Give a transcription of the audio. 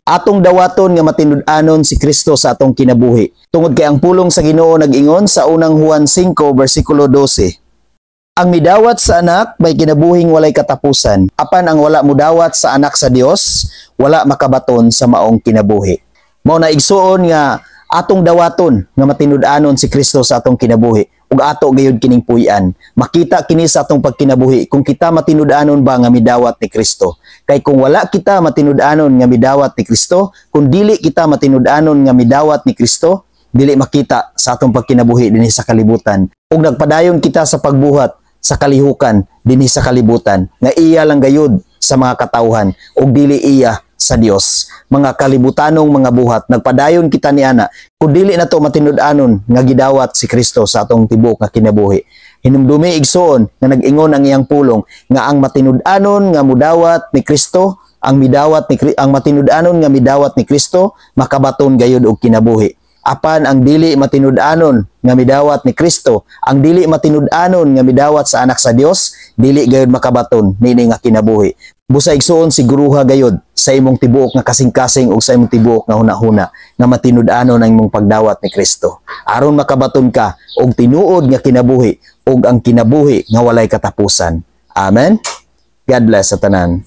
Atong dawaton nga matinud-anon si Kristo sa atong kinabuhi. Tungod kay ang pulong sa Ginoo nag-ingon sa unang Juan 5 versikulo 12. Ang midawat sa anak may kinabuhing walay katapusan. Apan ang wala mudawat sa anak sa Dios, wala makabaton sa maong kinabuhi. Mao na igsuon nga atong dawaton nga matinud-anon si Kristo sa atong kinabuhi ug ato gayud kining puy-an. Makita kini sa atong pagkinabuhi kung kita matinud-anon ba nga midawat ni Kristo. Kay kung wala kita matinud-anon nga midawat ni Kristo, kung dili kita matinud-anon nga midawat ni Kristo, dili makita sa atong pagkinabuhi dinhi sa kalibutan. Ug nagpadayon kita sa pagbuhat sa kalihukan dinhi sa kalibutan nga iya lang gayud sa mga katawhan ug dili iya sa Dios. Mga kalibutanong mga buhat nagpadayon kita niana kun dili nato matinud-anon nga gidawat si Kristo sa atong tibuok nga kinabuhi. Hinumdumi igsoon nga nag-ingon ang iyang pulong nga ang matinud-anon nga mudawat ni Kristo, ang matinud-anon nga midawat ni Kristo makabaton gayud og kinabuhi. Apan ang dili matinud-anon nga midawat ni Kristo, ang dili matinud-anon nga midawat sa anak sa Dios, dili gayud makabaton nini nga kinabuhi. Busa igsuon siguruha gayud sa imong tibuok nga kasing-kasing ug sa imong tibuok nga hunahuna nga matinud-anon ang imong pagdawat ni Kristo. Aron makabaton ka og tinuod nga kinabuhi ug ang kinabuhi nga walay katapusan. Amen. God bless sa tanan.